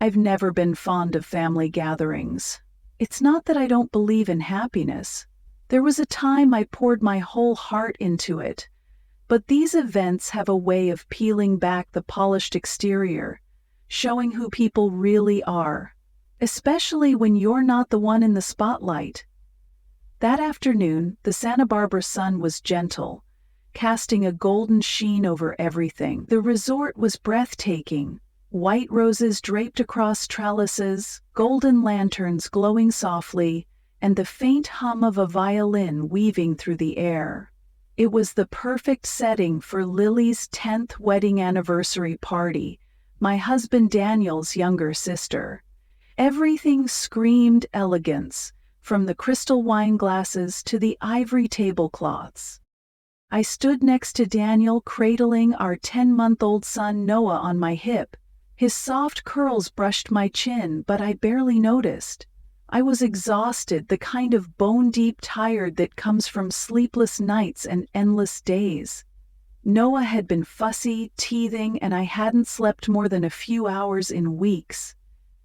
I've never been fond of family gatherings. It's not that I don't believe in happiness. There was a time I poured my whole heart into it. But these events have a way of peeling back the polished exterior, showing who people really are, especially when you're not the one in the spotlight. That afternoon, the Santa Barbara sun was gentle, casting a golden sheen over everything. The resort was breathtaking. White roses draped across trellises, golden lanterns glowing softly, and the faint hum of a violin weaving through the air. It was the perfect setting for Lily's 10th wedding anniversary party, my husband Daniel's younger sister. Everything screamed elegance, from the crystal wine glasses to the ivory tablecloths. I stood next to Daniel, cradling our 10-month-old son Noah on my hip. His soft curls brushed my chin, but I barely noticed. I was exhausted, the kind of bone-deep tired that comes from sleepless nights and endless days. Noah had been fussy, teething, and I hadn't slept more than a few hours in weeks.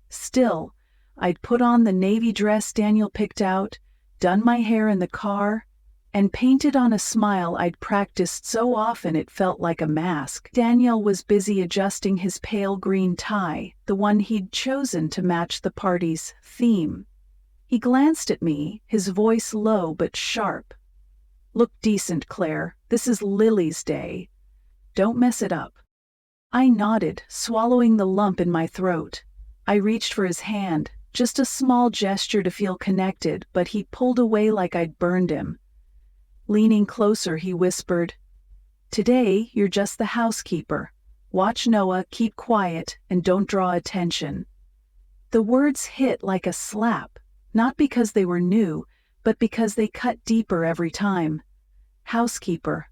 Still, I'd put on the navy dress Daniel picked out, done my hair in the car, and painted on a smile I'd practiced so often it felt like a mask. Daniel was busy adjusting his pale green tie, the one he'd chosen to match the party's theme. He glanced at me, his voice low but sharp. "Look decent, Claire. This is Lily's day. Don't mess it up." I nodded, swallowing the lump in my throat. I reached for his hand, just a small gesture to feel connected, but he pulled away like I'd burned him. Leaning closer, he whispered, "Today, you're just the housekeeper. Watch Noah, keep quiet, and don't draw attention." The words hit like a slap, not because they were new, but because they cut deeper every time. Housekeeper.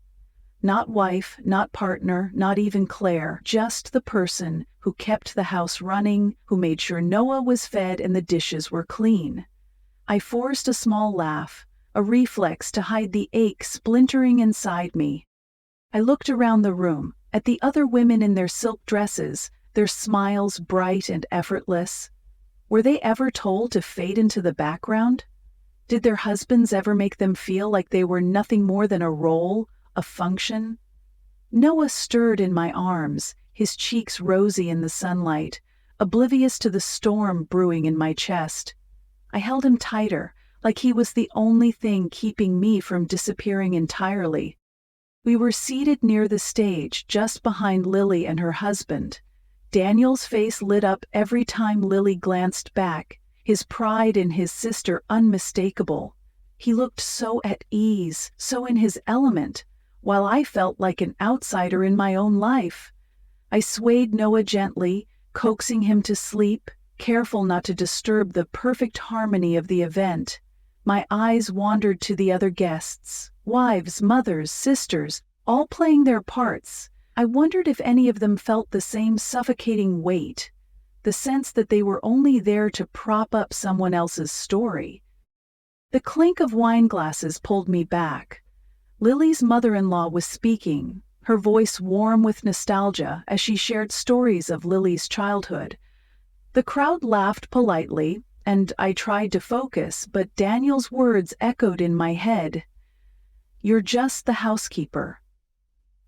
Not wife, not partner, not even Claire, just the person who kept the house running, who made sure Noah was fed and the dishes were clean. I forced a small laugh, a reflex to hide the ache splintering inside me. I looked around the room, at the other women in their silk dresses, their smiles bright and effortless. Were they ever told to fade into the background? Did their husbands ever make them feel like they were nothing more than a role, a function? Noah stirred in my arms, his cheeks rosy in the sunlight, oblivious to the storm brewing in my chest. I held him tighter, like he was the only thing keeping me from disappearing entirely. We were seated near the stage, just behind Lily and her husband. Daniel's face lit up every time Lily glanced back, his pride in his sister unmistakable. He looked so at ease, so in his element, while I felt like an outsider in my own life. I swayed Noah gently, coaxing him to sleep, careful not to disturb the perfect harmony of the event. My eyes wandered to the other guests, wives, mothers, sisters, all playing their parts. I wondered if any of them felt the same suffocating weight, the sense that they were only there to prop up someone else's story. The clink of wine glasses pulled me back. Lily's mother-in-law was speaking, her voice warm with nostalgia as she shared stories of Lily's childhood. The crowd laughed politely, and I tried to focus, but Daniel's words echoed in my head. "You're just the housekeeper."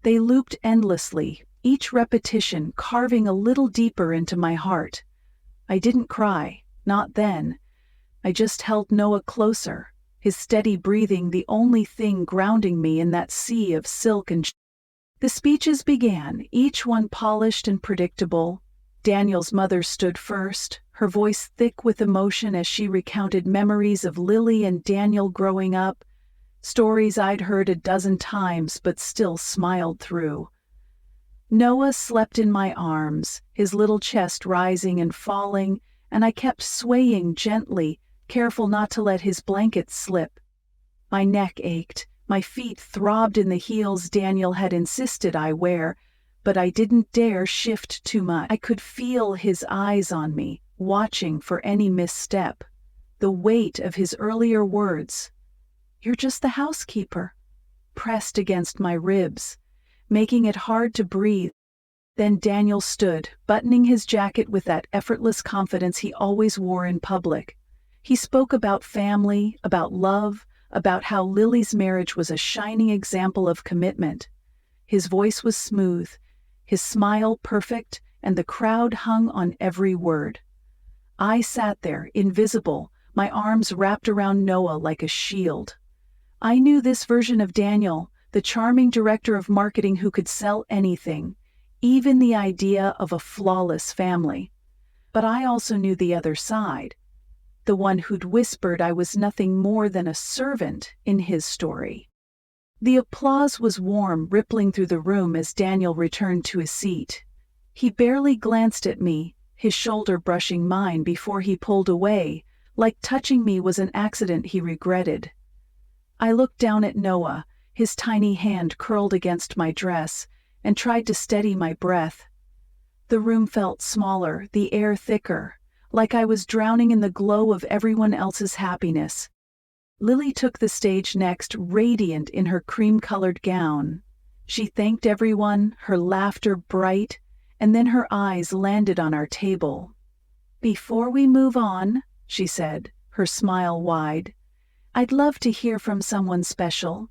They looped endlessly, each repetition carving a little deeper into my heart. I didn't cry, not then. I just held Noah closer, his steady breathing the only thing grounding me in that sea of silk and The speeches began, each one polished and predictable. Daniel's mother stood first, her voice thick with emotion as she recounted memories of Lily and Daniel growing up, stories I'd heard a dozen times but still smiled through. Noah slept in my arms, his little chest rising and falling, and I kept swaying gently, careful not to let his blanket slip. My neck ached, my feet throbbed in the heels Daniel had insisted I wear, but I didn't dare shift too much. I could feel his eyes on me, watching for any misstep. The weight of his earlier words, "You're just the housekeeper," pressed against my ribs, making it hard to breathe. Then Daniel stood, buttoning his jacket with that effortless confidence he always wore in public. He spoke about family, about love, about how Lily's marriage was a shining example of commitment. His voice was smooth, his smile perfect, and the crowd hung on every word. I sat there, invisible, my arms wrapped around Noah like a shield. I knew this version of Daniel, the charming director of marketing who could sell anything, even the idea of a flawless family. But I also knew the other side, the one who'd whispered I was nothing more than a servant in his story. The applause was warm, rippling through the room as Daniel returned to his seat. He barely glanced at me, his shoulder brushing mine before he pulled away, like touching me was an accident he regretted. I looked down at Noah, his tiny hand curled against my dress, and tried to steady my breath. The room felt smaller, the air thicker, like I was drowning in the glow of everyone else's happiness. Lily took the stage next, radiant in her cream-colored gown. She thanked everyone, her laughter bright, and then her eyes landed on our table. "Before we move on," she said, her smile wide, "I'd love to hear from someone special.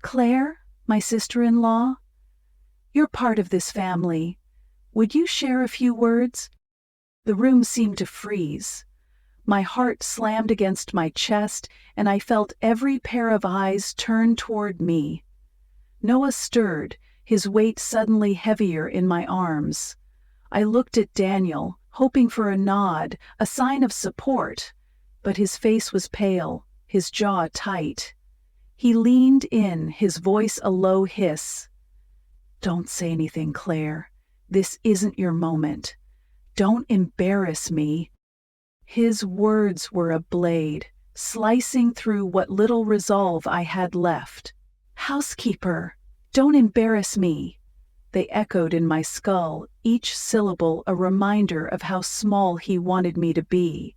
Claire, my sister-in-law, you're part of this family. Would you share a few words?" The room seemed to freeze. My heart slammed against my chest, and I felt every pair of eyes turn toward me. Noah stirred, his weight suddenly heavier in my arms. I looked at Daniel, hoping for a nod, a sign of support, but his face was pale, his jaw tight. He leaned in, his voice a low hiss. "Don't say anything, Claire. This isn't your moment. Don't embarrass me." His words were a blade, slicing through what little resolve I had left. "Housekeeper, don't embarrass me." They echoed in my skull, each syllable a reminder of how small he wanted me to be.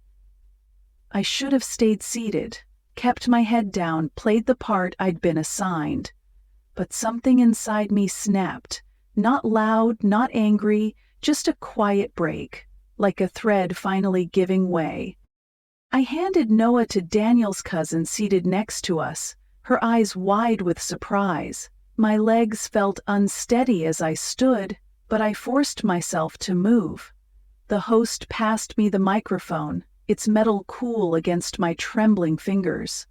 I should have stayed seated, kept my head down, played the part I'd been assigned. But something inside me snapped, not loud, not angry, just a quiet break, like a thread finally giving way. I handed Noah to Daniel's cousin seated next to us, her eyes wide with surprise. My legs felt unsteady as I stood, but I forced myself to move. The host passed me the microphone, its metal cool against my trembling fingers.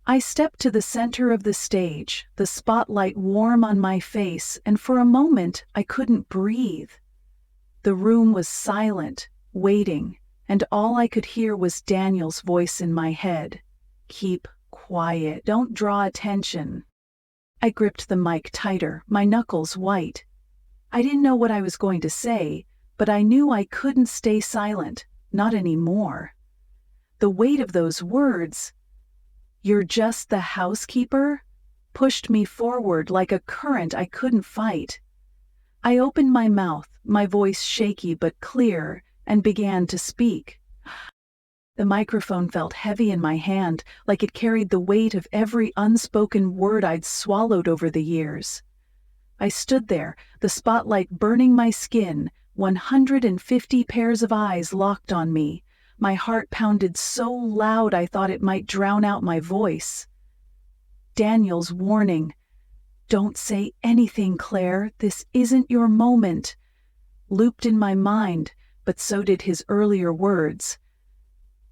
I stepped to the center of the stage, the spotlight warm on my face, and for a moment I couldn't breathe. The room was silent, waiting, and all I could hear was Daniel's voice in my head. "Keep quiet, don't draw attention." I gripped the mic tighter, my knuckles white. I didn't know what I was going to say, but I knew I couldn't stay silent, not anymore. The weight of those words, "You're just the housekeeper," pushed me forward like a current I couldn't fight. I opened my mouth, my voice shaky but clear, and began to speak. The microphone felt heavy in my hand, like it carried the weight of every unspoken word I'd swallowed over the years. I stood there, the spotlight burning my skin, 150 pairs of eyes locked on me. My heart pounded so loud I thought it might drown out my voice. Daniel's warning, "Don't say anything, Claire, this isn't your moment," looped in my mind, but so did his earlier words.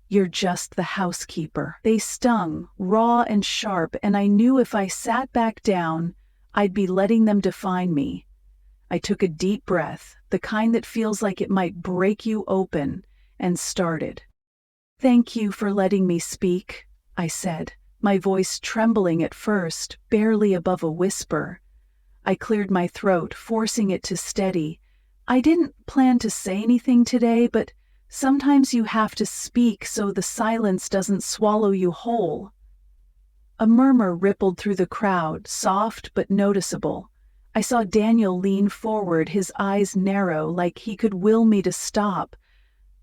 "You're just the housekeeper." They stung, raw and sharp, and I knew if I sat back down, I'd be letting them define me. I took a deep breath, the kind that feels like it might break you open, and started. "Thank you for letting me speak," I said, my voice trembling at first, barely above a whisper. I cleared my throat, forcing it to steady. "I didn't plan to say anything today, but sometimes you have to speak so the silence doesn't swallow you whole." A murmur rippled through the crowd, soft but noticeable. I saw Daniel lean forward, his eyes narrow, like he could will me to stop,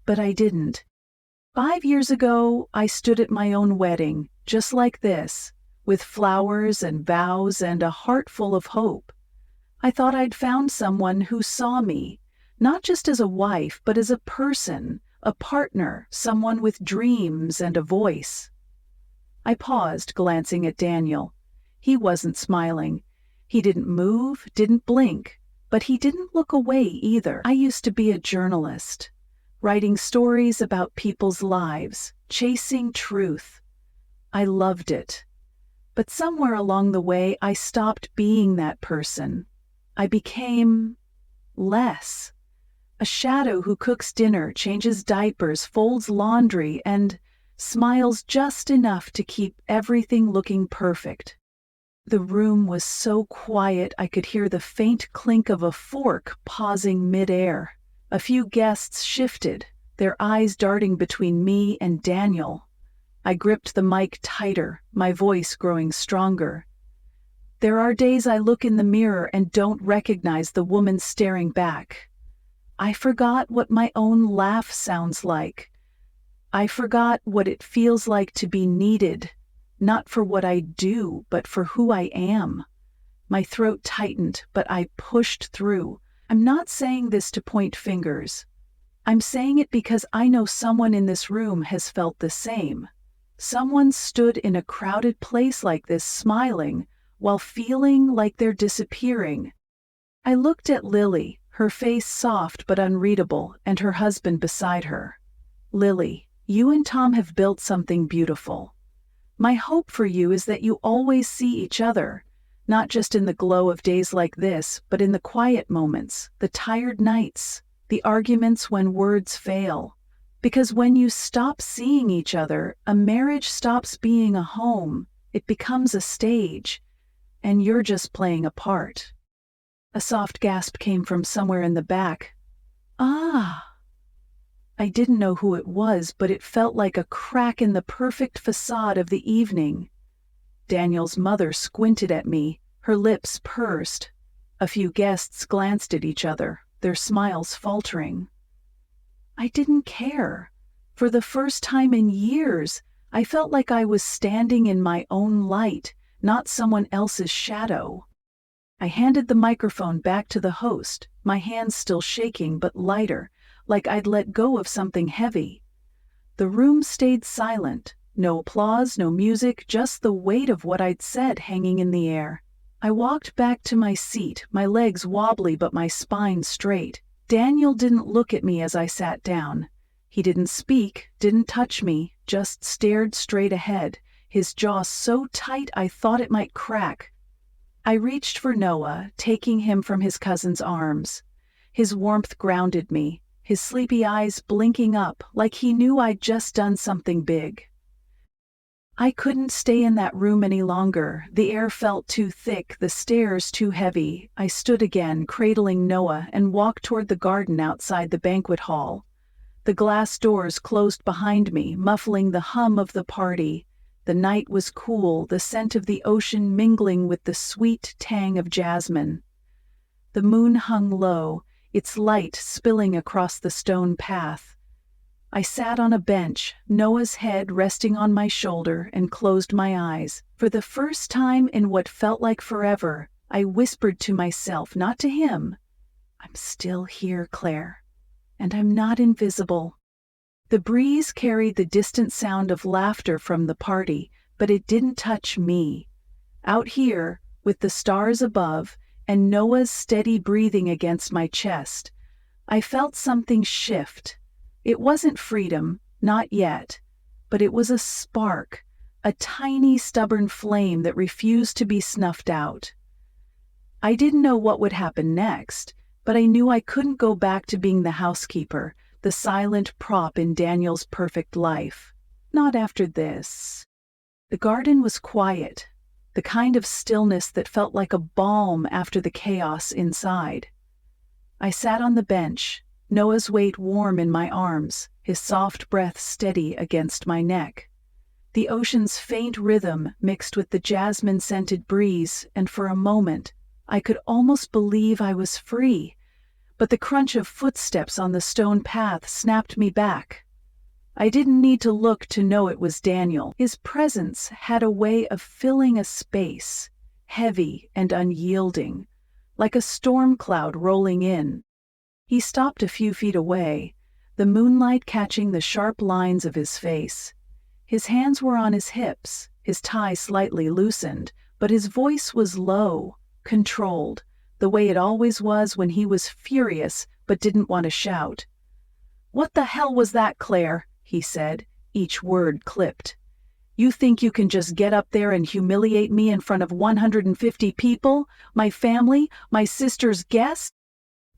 but I didn't. 5 years ago, I stood at my own wedding, just like this, with flowers and vows and a heart full of hope. I thought I'd found someone who saw me, not just as a wife, but as a person, a partner, someone with dreams and a voice. I paused, glancing at Daniel. He wasn't smiling. He didn't move, didn't blink, but he didn't look away either. I used to be a journalist, writing stories about people's lives, chasing truth. I loved it. But somewhere along the way, I stopped being that person. I became less. A shadow who cooks dinner, changes diapers, folds laundry, and smiles just enough to keep everything looking perfect. The room was so quiet I could hear the faint clink of a fork pausing mid-air. A few guests shifted, their eyes darting between me and Daniel. I gripped the mic tighter, my voice growing stronger. There are days I look in the mirror and don't recognize the woman staring back. I forgot what my own laugh sounds like. I forgot what it feels like to be needed, not for what I do, but for who I am. My throat tightened, but I pushed through. I'm not saying this to point fingers. I'm saying it because I know someone in this room has felt the same. Someone stood in a crowded place like this smiling, while feeling like they're disappearing. I looked at Lily, her face soft but unreadable, and her husband beside her. Lily, you and Tom have built something beautiful. My hope for you is that you always see each other, not just in the glow of days like this, but in the quiet moments, the tired nights, the arguments when words fail. Because when you stop seeing each other, a marriage stops being a home, it becomes a stage, and you're just playing a part. A soft gasp came from somewhere in the back. Ah! I didn't know who it was, but it felt like a crack in the perfect facade of the evening. Daniel's mother squinted at me, her lips pursed. A few guests glanced at each other, their smiles faltering. I didn't care. For the first time in years, I felt like I was standing in my own light, not someone else's shadow. I handed the microphone back to the host, my hands still shaking but lighter, like I'd let go of something heavy. The room stayed silent, no applause, no music, just the weight of what I'd said hanging in the air. I walked back to my seat, my legs wobbly but my spine straight. Daniel didn't look at me as I sat down. He didn't speak, didn't touch me, just stared straight ahead, his jaw so tight I thought it might crack. I reached for Noah, taking him from his cousin's arms. His warmth grounded me, his sleepy eyes blinking up like he knew I'd just done something big. I couldn't stay in that room any longer. The air felt too thick, the stairs too heavy. I stood again, cradling Noah, and walked toward the garden outside the banquet hall. The glass doors closed behind me, muffling the hum of the party. The night was cool, the scent of the ocean mingling with the sweet tang of jasmine. The moon hung low, its light spilling across the stone path. I sat on a bench, Noah's head resting on my shoulder, and closed my eyes. For the first time in what felt like forever, I whispered to myself, not to him, "I'm still here, Claire, and I'm not invisible." The breeze carried the distant sound of laughter from the party, but it didn't touch me. Out here, with the stars above, and Noah's steady breathing against my chest, I felt something shift. It wasn't freedom, not yet, but it was a spark, a tiny stubborn flame that refused to be snuffed out. I didn't know what would happen next, but I knew I couldn't go back to being the housekeeper, the silent prop in Daniel's perfect life. Not after this. The garden was quiet, the kind of stillness that felt like a balm after the chaos inside. I sat on the bench, Noah's weight warm in my arms, his soft breath steady against my neck. The ocean's faint rhythm mixed with the jasmine-scented breeze, and for a moment, I could almost believe I was free. But the crunch of footsteps on the stone path snapped me back. I didn't need to look to know it was Daniel. His presence had a way of filling a space, heavy and unyielding, like a storm cloud rolling in. He stopped a few feet away, the moonlight catching the sharp lines of his face. His hands were on his hips, his tie slightly loosened, but his voice was low, controlled, the way it always was when he was furious but didn't want to shout. "What the hell was that, Claire?" he said, each word clipped. "You think you can just get up there and humiliate me in front of 150 people, my family, my sister's guests?"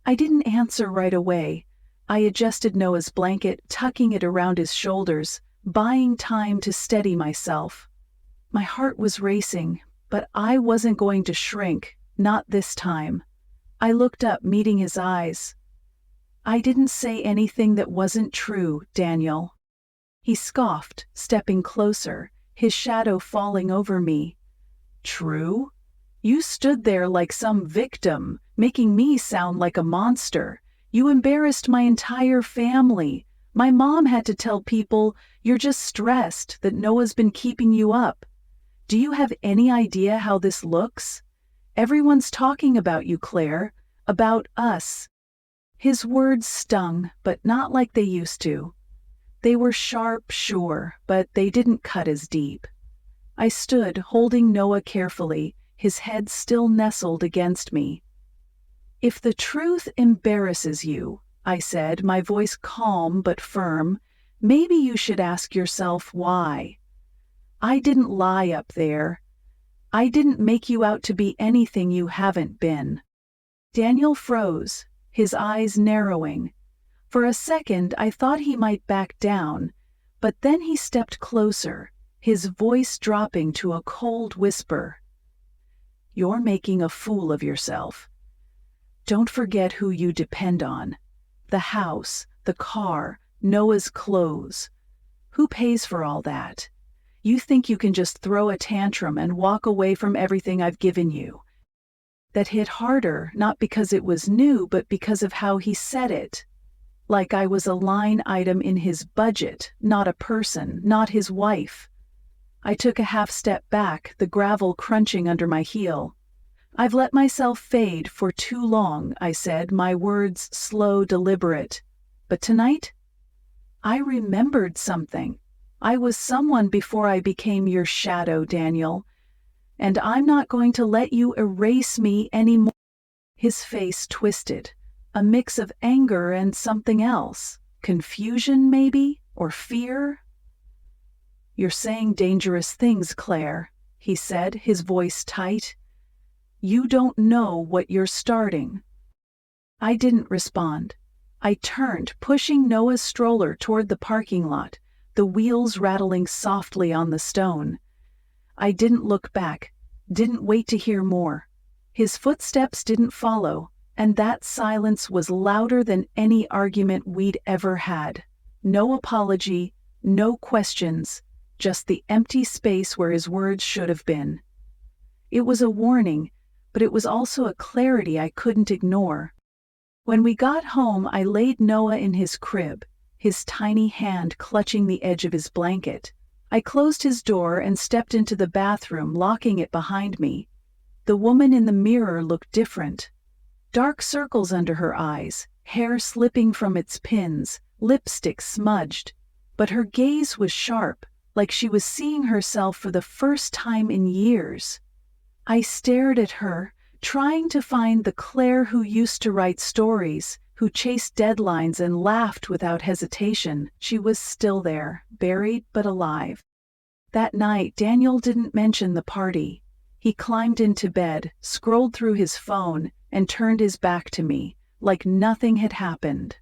I didn't answer right away. I adjusted Noah's blanket, tucking it around his shoulders, buying time to steady myself. My heart was racing, but I wasn't going to shrink, not this time. I looked up, meeting his eyes. "I didn't say anything that wasn't true, Daniel." He scoffed, stepping closer, his shadow falling over me. "True? You stood there like some victim, making me sound like a monster. You embarrassed my entire family. My mom had to tell people you're just stressed, that Noah's been keeping you up. Do you have any idea how this looks? Everyone's talking about you, Claire, about us." His words stung, but not like they used to. They were sharp, sure, but they didn't cut as deep. I stood, holding Noah carefully, his head still nestled against me. "If the truth embarrasses you," I said, my voice calm but firm, "maybe you should ask yourself why. I didn't lie up there. I didn't make you out to be anything you haven't been." Daniel froze, his eyes narrowing. For a second I thought he might back down, but then he stepped closer, his voice dropping to a cold whisper. "You're making a fool of yourself. Don't forget who you depend on. The house, the car, Noah's clothes. Who pays for all that? You think you can just throw a tantrum and walk away from everything I've given you." That hit harder, not because it was new, but because of how he said it. Like I was a line item in his budget, not a person, not his wife. I took a half step back, the gravel crunching under my heel. "I've let myself fade for too long," I said, my words slow, deliberate. "But tonight, I remembered something. I was someone before I became your shadow, Daniel. And I'm not going to let you erase me anymore." His face twisted, a mix of anger and something else. Confusion, maybe? Or fear? "You're saying dangerous things, Claire," he said, his voice tight. "You don't know what you're starting." I didn't respond. I turned, pushing Noah's stroller toward the parking lot, the wheels rattling softly on the stone. I didn't look back, didn't wait to hear more. His footsteps didn't follow, and that silence was louder than any argument we'd ever had. No apology, no questions, just the empty space where his words should have been. It was a warning, but it was also a clarity I couldn't ignore. When we got home, I laid Noah in his crib, his tiny hand clutching the edge of his blanket. I closed his door and stepped into the bathroom, locking it behind me. The woman in the mirror looked different. Dark circles under her eyes, hair slipping from its pins, lipstick smudged. But her gaze was sharp, like she was seeing herself for the first time in years. I stared at her, trying to find the Claire who used to write stories, who chased deadlines and laughed without hesitation. She was still there, buried but alive. That night, Daniel didn't mention the party. He climbed into bed, scrolled through his phone, and turned his back to me, like nothing had happened.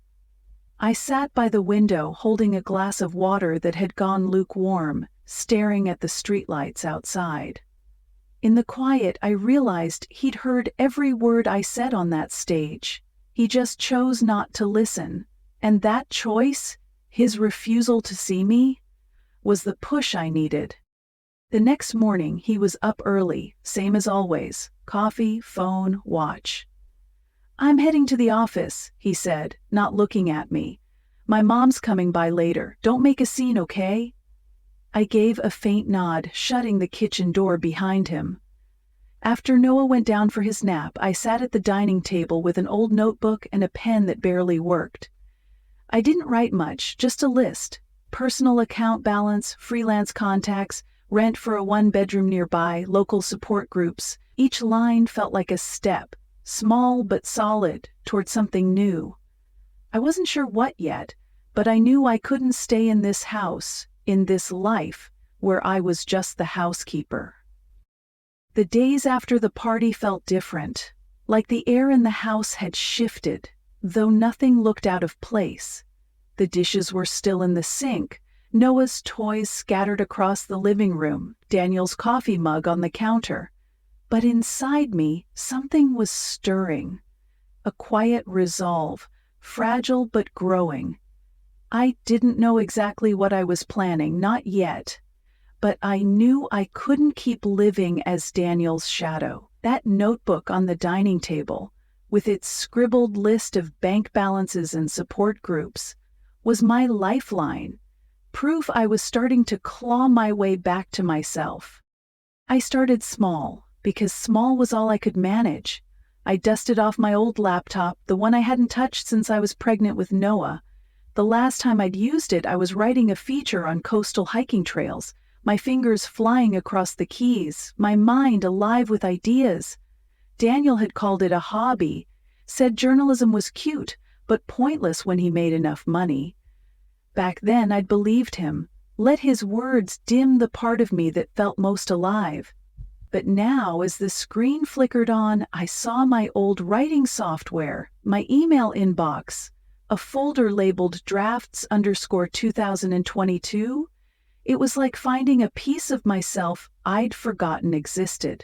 I sat by the window, holding a glass of water that had gone lukewarm, staring at the streetlights outside. In the quiet, I realized he'd heard every word I said on that stage. He just chose not to listen, and that choice, his refusal to see me, was the push I needed. The next morning, he was up early, same as always, coffee, phone, watch. "I'm heading to the office," he said, not looking at me. "My mom's coming by later. Don't make a scene, okay?" I gave a faint nod, shutting the kitchen door behind him. After Noah went down for his nap, I sat at the dining table with an old notebook and a pen that barely worked. I didn't write much, just a list. Personal account balance, freelance contacts, rent for a one-bedroom nearby, local support groups. Each line felt like a step, small but solid, toward something new. I wasn't sure what yet, but I knew I couldn't stay in this house, in this life, where I was just the housekeeper. The days after the party felt different, like the air in the house had shifted, though nothing looked out of place. The dishes were still in the sink, Noah's toys scattered across the living room, Daniel's coffee mug on the counter. But inside me, something was stirring. A quiet resolve, fragile but growing. I didn't know exactly what I was planning, not yet. But I knew I couldn't keep living as Daniel's shadow. That notebook on the dining table, with its scribbled list of bank balances and support groups, was my lifeline, proof I was starting to claw my way back to myself. I started small, because small was all I could manage. I dusted off my old laptop, the one I hadn't touched since I was pregnant with Noah. The last time I'd used it, I was writing a feature on coastal hiking trails, my fingers flying across the keys, my mind alive with ideas. Daniel had called it a hobby, said journalism was cute, but pointless when he made enough money. Back then I'd believed him, let his words dim the part of me that felt most alive. But now, as the screen flickered on, I saw my old writing software, my email inbox, a folder labeled drafts_2022. It was like finding a piece of myself I'd forgotten existed.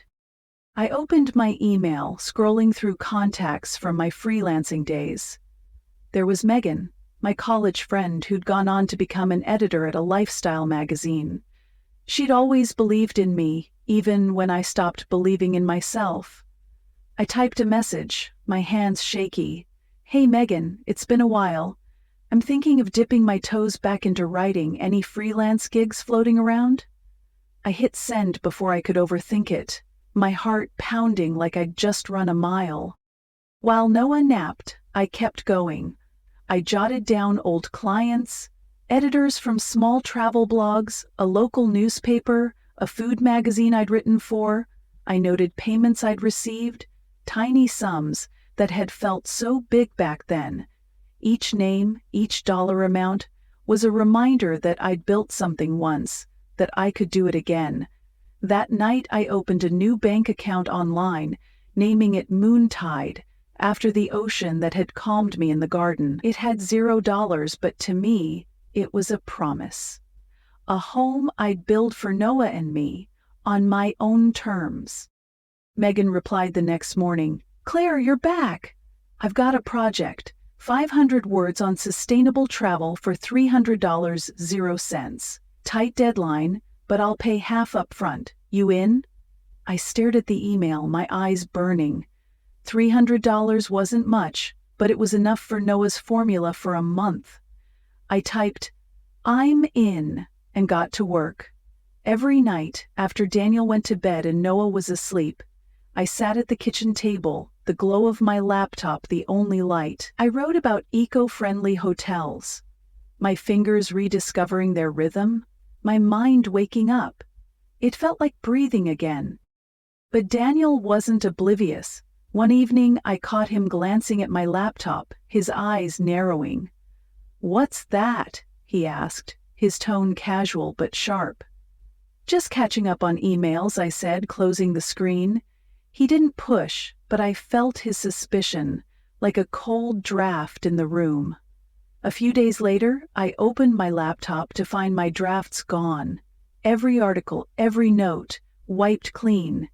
I opened my email, scrolling through contacts from my freelancing days. There was Megan, my college friend who'd gone on to become an editor at a lifestyle magazine. She'd always believed in me, even when I stopped believing in myself. I typed a message, my hands shaky. "Hey Megan, it's been a while. I'm thinking of dipping my toes back into writing. Any freelance gigs floating around?" I hit send before I could overthink it, my heart pounding like I'd just run a mile. While Noah napped, I kept going. I jotted down old clients, editors from small travel blogs, a local newspaper, a food magazine I'd written for. I noted payments I'd received, tiny sums that had felt so big back then. Each name, each dollar amount, was a reminder that I'd built something once, that I could do it again. That night I opened a new bank account online, naming it Moontide, after the ocean that had calmed me in the garden. It had $0, but to me, it was a promise. A home I'd build for Noah and me, on my own terms. Megan replied the next morning, "Claire, you're back. I've got a project. 500 words on sustainable travel for $300, 0 cents. Tight deadline, but I'll pay half up front. You in?" I stared at the email, my eyes burning. $300 wasn't much, but it was enough for Noah's formula for a month. I typed, "I'm in," and got to work. Every night, after Daniel went to bed and Noah was asleep, I sat at the kitchen table, the glow of my laptop the only light. I wrote about eco-friendly hotels, my fingers rediscovering their rhythm, my mind waking up. It felt like breathing again. But Daniel wasn't oblivious. One evening, I caught him glancing at my laptop, his eyes narrowing. "What's that?" he asked, his tone casual but sharp. "Just catching up on emails," I said, closing the screen. He didn't push, but I felt his suspicion, like a cold draft in the room. A few days later, I opened my laptop to find my drafts gone. Every article, every note, wiped clean.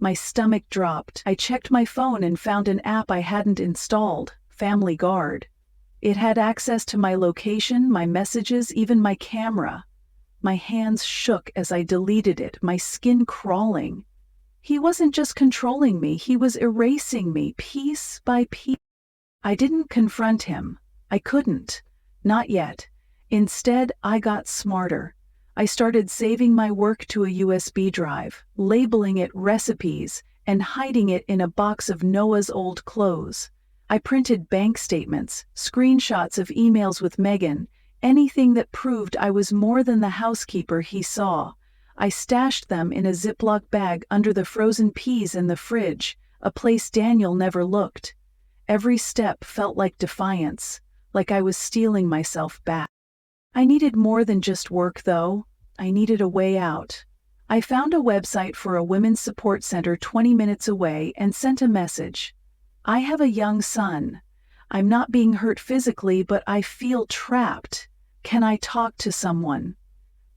My stomach dropped. I checked my phone and found an app I hadn't installed, Family Guard. It had access to my location, my messages, even my camera. My hands shook as I deleted it, my skin crawling. He wasn't just controlling me, he was erasing me, piece by piece. I didn't confront him. I couldn't. Not yet. Instead, I got smarter. I started saving my work to a USB drive, labeling it recipes, and hiding it in a box of Noah's old clothes. I printed bank statements, screenshots of emails with Megan, anything that proved I was more than the housekeeper he saw. I stashed them in a Ziploc bag under the frozen peas in the fridge, a place Daniel never looked. Every step felt like defiance, like I was stealing myself back. I needed more than just work, though. I needed a way out. I found a website for a women's support center 20 minutes away and sent a message. I have a young son. I'm not being hurt physically, but I feel trapped. Can I talk to someone?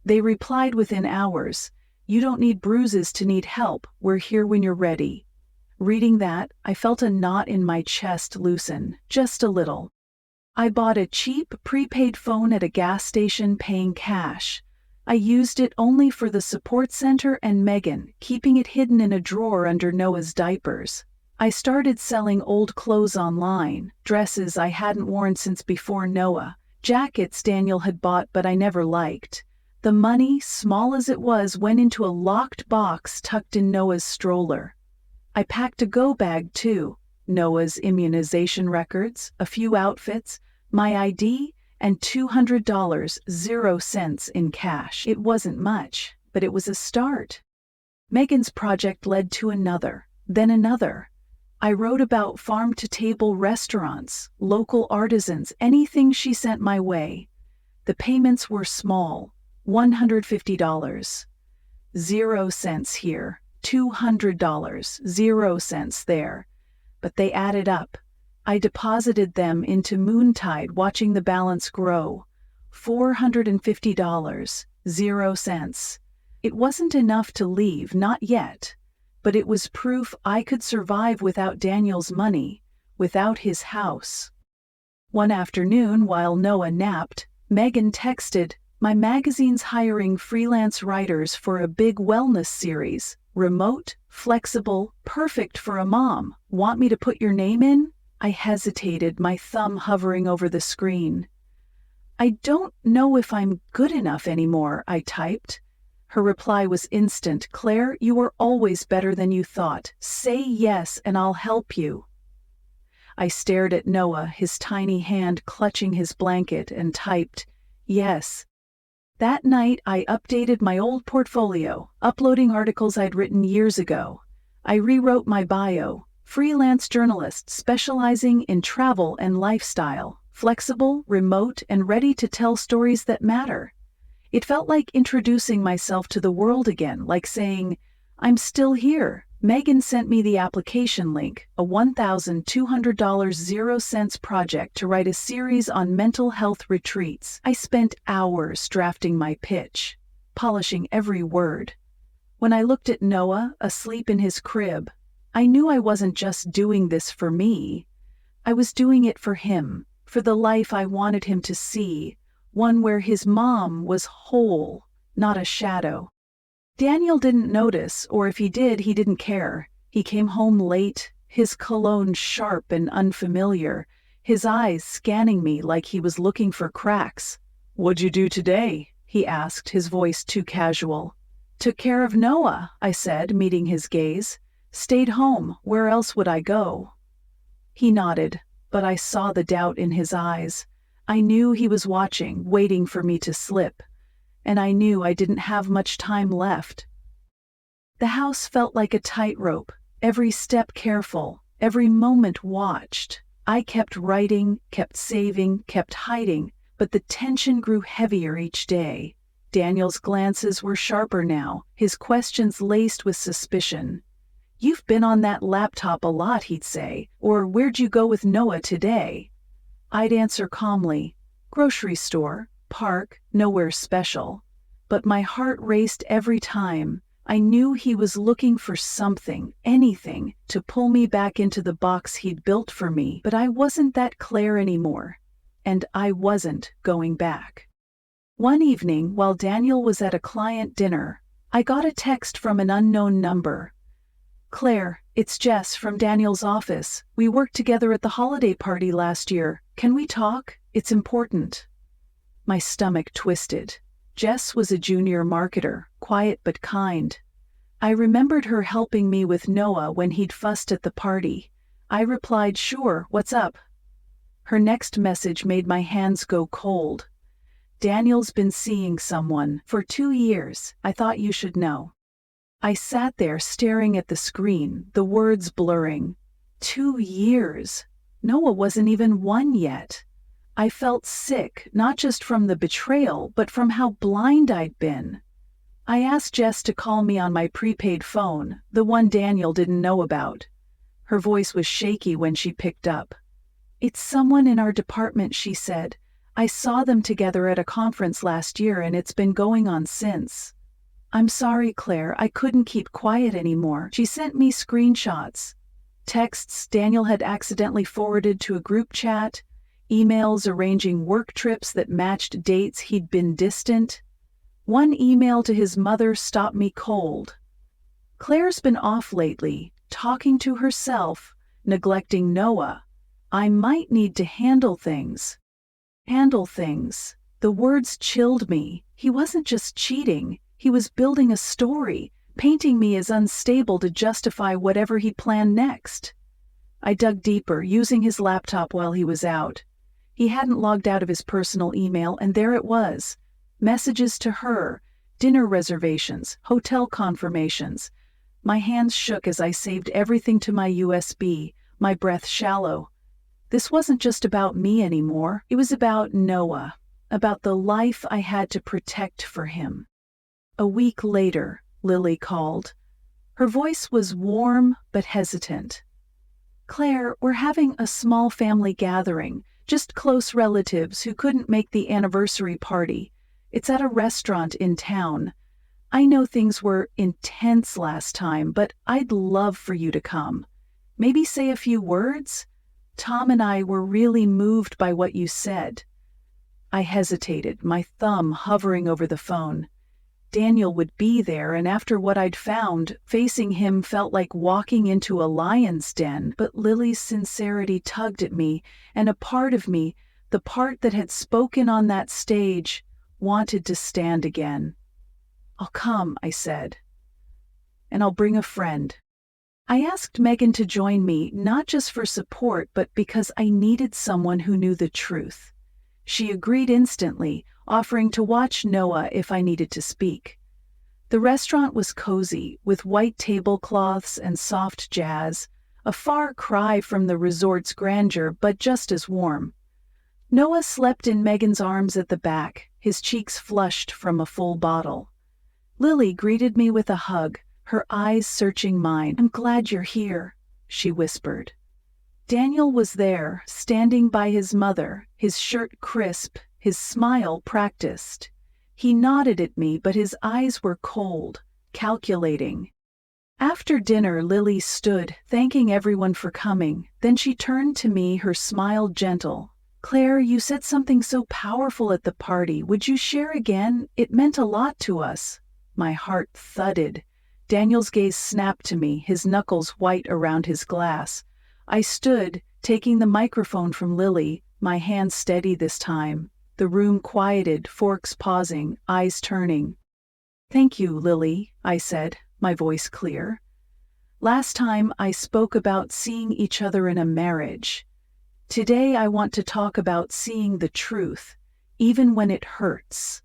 They replied within hours. You don't need bruises to need help. We're here when you're ready. Reading that, I felt a knot in my chest loosen, just a little. I bought a cheap, prepaid phone at a gas station paying cash. I used it only for the support center and Megan, keeping it hidden in a drawer under Noah's diapers. I started selling old clothes online, dresses I hadn't worn since before Noah, jackets Daniel had bought but I never liked. The money, small as it was, went into a locked box tucked in Noah's stroller. I packed a go bag too, Noah's immunization records, a few outfits, my ID, and $200, 0 cents in cash. It wasn't much, but it was a start. Megan's project led to another, then another. I wrote about farm-to-table restaurants, local artisans, anything she sent my way. The payments were small, $150. 0 cents here, $200, 0 cents there. But they added up. I deposited them into Moontide, watching the balance grow. $450, 0 cents. It wasn't enough to leave, not yet. But it was proof I could survive without Daniel's money, without his house. One afternoon, while Noah napped, Megan texted, "My magazine's hiring freelance writers for a big wellness series. Remote, flexible, perfect for a mom. Want me to put your name in?" I hesitated, my thumb hovering over the screen. "I don't know if I'm good enough anymore," I typed. Her reply was instant. "Claire, you are always better than you thought. Say yes and I'll help you." I stared at Noah, his tiny hand clutching his blanket, and typed, "Yes." That night, I updated my old portfolio, uploading articles I'd written years ago. I rewrote my bio, freelance journalist specializing in travel and lifestyle, flexible, remote, and ready to tell stories that matter. It felt like introducing myself to the world again, like saying, "I'm still here." Megan sent me the application link, a $1,200, 0 cents project to write a series on mental health retreats. I spent hours drafting my pitch, polishing every word. When I looked at Noah, asleep in his crib, I knew I wasn't just doing this for me. I was doing it for him, for the life I wanted him to see, one where his mom was whole, not a shadow. Daniel didn't notice, or if he did, he didn't care. He came home late, his cologne sharp and unfamiliar, his eyes scanning me like he was looking for cracks. "What'd you do today?" he asked, his voice too casual. "Took care of Noah," I said, meeting his gaze. "Stayed home. Where else would I go?" He nodded, but I saw the doubt in his eyes. I knew he was watching, waiting for me to slip. And I knew I didn't have much time left. The house felt like a tightrope, every step careful, every moment watched. I kept writing, kept saving, kept hiding, but the tension grew heavier each day. Daniel's glances were sharper now, his questions laced with suspicion. "You've been on that laptop a lot," he'd say, or "Where'd you go with Noah today?" I'd answer calmly, "Grocery store, park, nowhere special." But my heart raced every time. I knew he was looking for something, anything, to pull me back into the box he'd built for me. But I wasn't that Claire anymore. And I wasn't going back. One evening, while Daniel was at a client dinner, I got a text from an unknown number. "Claire, it's Jess from Daniel's office. We worked together at the holiday party last year. Can we talk? It's important." My stomach twisted. Jess was a junior marketer, quiet but kind. I remembered her helping me with Noah when he'd fussed at the party. I replied, "Sure, what's up?" Her next message made my hands go cold. "Daniel's been seeing someone for 2 years. I thought you should know." I sat there staring at the screen, the words blurring. 2 years? Noah wasn't even 1 yet. I felt sick, not just from the betrayal, but from how blind I'd been. I asked Jess to call me on my prepaid phone, the one Daniel didn't know about. Her voice was shaky when she picked up. "It's someone in our department," she said. "I saw them together at a conference last year and it's been going on since." "I'm sorry, Claire, I couldn't keep quiet anymore." She sent me screenshots. Texts Daniel had accidentally forwarded to a group chat, emails arranging work trips that matched dates he'd been distant. One email to his mother stopped me cold. "Claire's been off lately, talking to herself, neglecting Noah. I might need to handle things." Handle things. The words chilled me. He wasn't just cheating, he was building a story, painting me as unstable to justify whatever he planned next. I dug deeper, using his laptop while he was out. He hadn't logged out of his personal email, and there it was. Messages to her, dinner reservations, hotel confirmations. My hands shook as I saved everything to my USB, my breath shallow. This wasn't just about me anymore. It was about Noah, about the life I had to protect for him. A week later, Lily called. Her voice was warm but hesitant. "Claire, we're having a small family gathering, just close relatives who couldn't make the anniversary party. It's at a restaurant in town. I know things were intense last time, but I'd love for you to come. Maybe say a few words? Tom and I were really moved by what you said." I hesitated, my thumb hovering over the phone. Daniel would be there, and after what I'd found, facing him felt like walking into a lion's den. But Lily's sincerity tugged at me, and a part of me, the part that had spoken on that stage, wanted to stand again. "I'll come," I said. "And I'll bring a friend." I asked Megan to join me, not just for support, but because I needed someone who knew the truth. She agreed instantly, offering to watch Noah if I needed to speak. The restaurant was cozy, with white tablecloths and soft jazz, a far cry from the resort's grandeur, but just as warm. Noah slept in Megan's arms at the back, his cheeks flushed from a full bottle. Lily greeted me with a hug, her eyes searching mine. "I'm glad you're here," she whispered. Daniel was there, standing by his mother, his shirt crisp, his smile practiced. He nodded at me, but his eyes were cold, calculating. After dinner, Lily stood, thanking everyone for coming. Then she turned to me, her smile gentle. "Claire, you said something so powerful at the party. Would you share again? It meant a lot to us." My heart thudded. Daniel's gaze snapped to me, his knuckles white around his glass. I stood, taking the microphone from Lily, my hand steady this time. The room quieted, forks pausing, eyes turning. "Thank you, Lily," I said, my voice clear. "Last time I spoke about seeing each other in a marriage. Today I want to talk about seeing the truth, even when it hurts."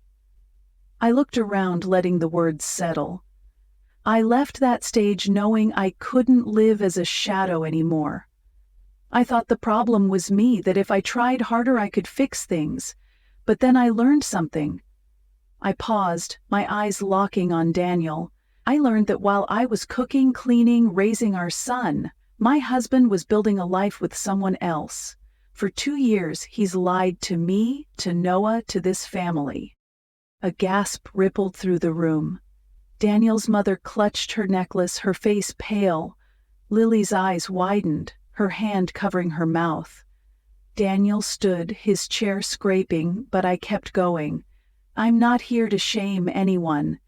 I looked around, letting the words settle. I left that stage knowing I couldn't live as a shadow anymore. I thought the problem was me, that if I tried harder I could fix things. But then I learned something. I paused, my eyes locking on Daniel. I learned that while I was cooking, cleaning, raising our son, my husband was building a life with someone else. For 2 years, he's lied to me, to Noah, to this family. A gasp rippled through the room. Daniel's mother clutched her necklace, her face pale. Lily's eyes widened, her hand covering her mouth. Daniel stood, his chair scraping, but I kept going. "I'm not here to shame anyone.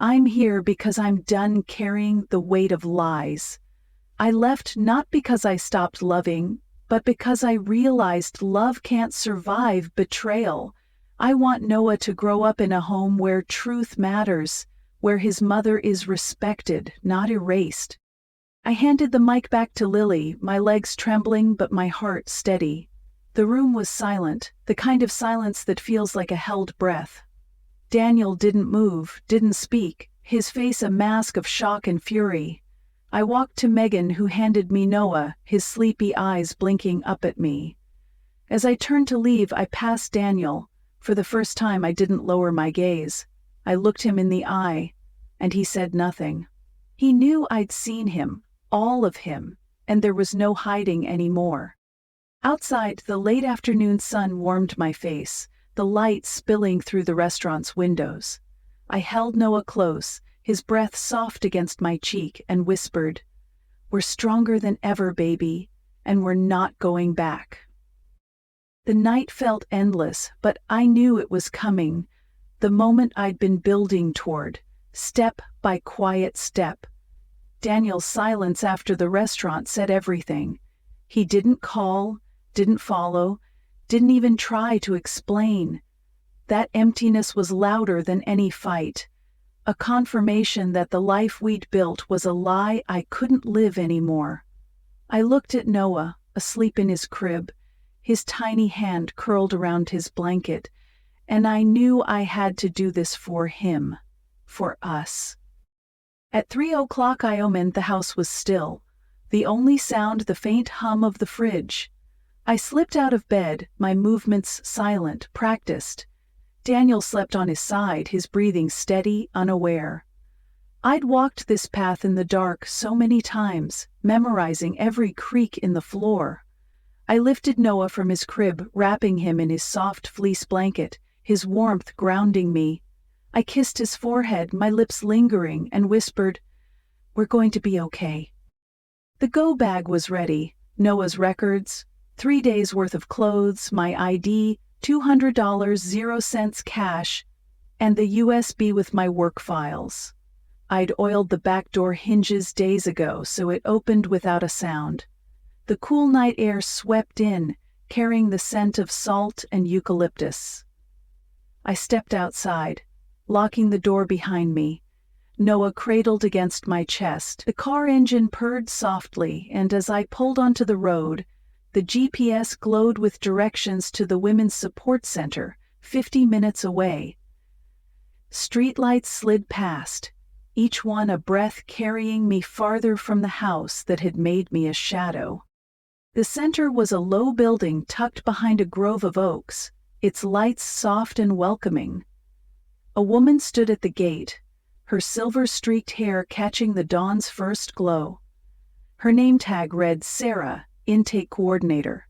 I'm here because I'm done carrying the weight of lies. I left not because I stopped loving, but because I realized love can't survive betrayal. I want Noah to grow up in a home where truth matters, where his mother is respected, not erased. I handed the mic back to Lily, my legs trembling but my heart steady. The room was silent, the kind of silence that feels like a held breath. Daniel didn't move, didn't speak, his face a mask of shock and fury. I walked to Megan, who handed me Noah, his sleepy eyes blinking up at me. As I turned to leave, I passed Daniel. For the first time, I didn't lower my gaze. I looked him in the eye, and he said nothing. He knew I'd seen him, all of him, and there was no hiding anymore. Outside, the late afternoon sun warmed my face, the light spilling through the restaurant's windows. I held Noah close, his breath soft against my cheek, and whispered, "We're stronger than ever, baby, and we're not going back." The night felt endless, but I knew it was coming, the moment I'd been building toward, step by quiet step. Daniel's silence after the restaurant said everything. He didn't call, didn't follow, didn't even try to explain. That emptiness was louder than any fight, a confirmation that the life we'd built was a lie I couldn't live anymore. I looked at Noah, asleep in his crib, his tiny hand curled around his blanket, and I knew I had to do this for him, for us. At 3 o'clock the house was still, the only sound the faint hum of the fridge. I slipped out of bed, my movements silent, practiced. Daniel slept on his side, his breathing steady, unaware. I'd walked this path in the dark so many times, memorizing every creak in the floor. I lifted Noah from his crib, wrapping him in his soft fleece blanket, his warmth grounding me. I kissed his forehead, my lips lingering, and whispered, "We're going to be okay." The go bag was ready, Noah's records, 3 days worth of clothes, my ID, $200, 0 cents cash, and the USB with my work files. I'd oiled the back door hinges days ago, so it opened without a sound. The cool night air swept in, carrying the scent of salt and eucalyptus. I stepped outside, locking the door behind me. Noah cradled against my chest. The car engine purred softly, and as I pulled onto the road, the GPS glowed with directions to the Women's Support Center, 50 minutes away. Streetlights slid past, each one a breath carrying me farther from the house that had made me a shadow. The center was a low building tucked behind a grove of oaks, its lights soft and welcoming. A woman stood at the gate, her silver-streaked hair catching the dawn's first glow. Her name tag read Sarah, Intake Coordinator.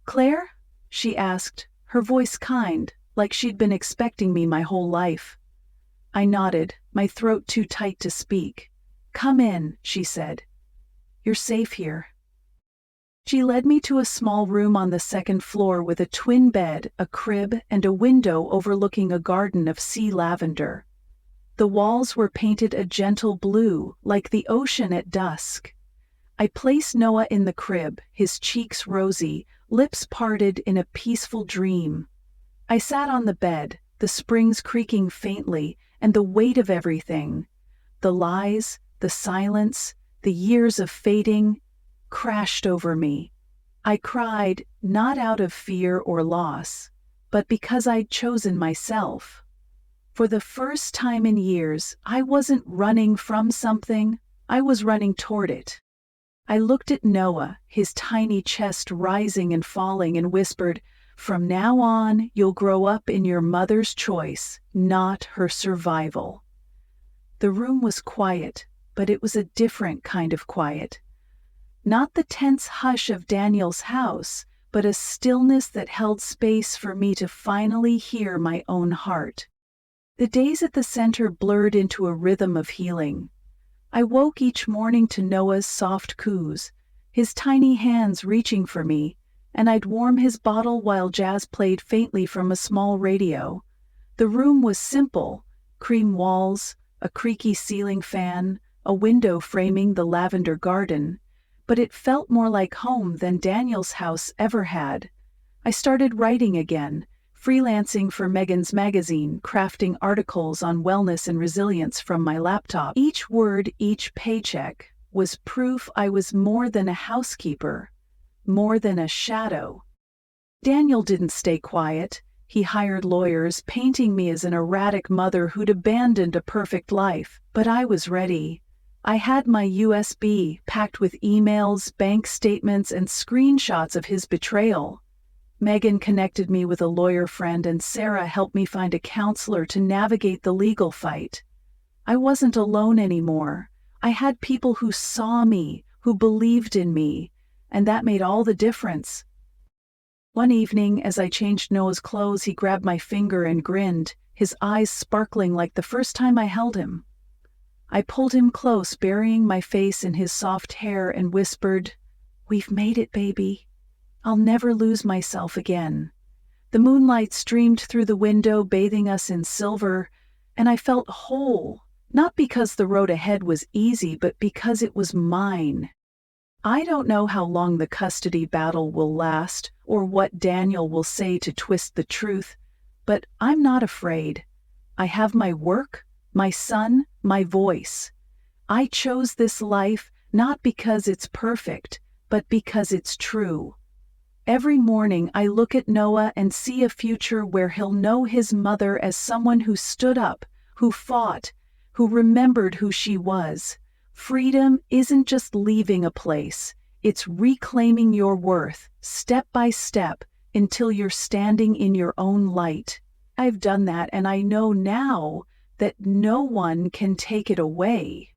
"Claire?" she asked, her voice kind, like she'd been expecting me my whole life. I nodded, my throat too tight to speak. "Come in," she said. "You're safe here." She led me to a small room on the second floor with a twin bed, a crib, and a window overlooking a garden of sea lavender. The walls were painted a gentle blue, like the ocean at dusk. I placed Noah in the crib, his cheeks rosy, lips parted in a peaceful dream. I sat on the bed, the springs creaking faintly, and the weight of everything, the lies, the silence, the years of fading, crashed over me. I cried, not out of fear or loss, but because I'd chosen myself. For the first time in years, I wasn't running from something, I was running toward it. I looked at Noah, his tiny chest rising and falling, and whispered, "From now on, you'll grow up in your mother's choice, not her survival." The room was quiet, but it was a different kind of quiet. Not the tense hush of Daniel's house, but a stillness that held space for me to finally hear my own heart. The days at the center blurred into a rhythm of healing. I woke each morning to Noah's soft coos, his tiny hands reaching for me, and I'd warm his bottle while jazz played faintly from a small radio. The room was simple, cream walls, a creaky ceiling fan, a window framing the lavender garden, but it felt more like home than Daniel's house ever had. I started writing again, freelancing for Megan's magazine, crafting articles on wellness and resilience from my laptop. Each word, each paycheck was proof I was more than a housekeeper, more than a shadow. Daniel didn't stay quiet. He hired lawyers, painting me as an erratic mother who'd abandoned a perfect life. But I was ready. I had my USB packed with emails, bank statements, and screenshots of his betrayal. Megan connected me with a lawyer friend, and Sarah helped me find a counselor to navigate the legal fight. I wasn't alone anymore. I had people who saw me, who believed in me, and that made all the difference. One evening, as I changed Noah's clothes, he grabbed my finger and grinned, his eyes sparkling like the first time I held him. I pulled him close, burying my face in his soft hair, and whispered, "We've made it, baby. I'll never lose myself again." The moonlight streamed through the window, bathing us in silver, and I felt whole, not because the road ahead was easy, but because it was mine. I don't know how long the custody battle will last, or what Daniel will say to twist the truth, but I'm not afraid. I have my work, my son, my voice. I chose this life not because it's perfect, but because it's true. Every morning I look at Noah and see a future where he'll know his mother as someone who stood up, who fought, who remembered who she was. Freedom isn't just leaving a place, it's reclaiming your worth, step by step, until you're standing in your own light. I've done that, and I know now that no one can take it away.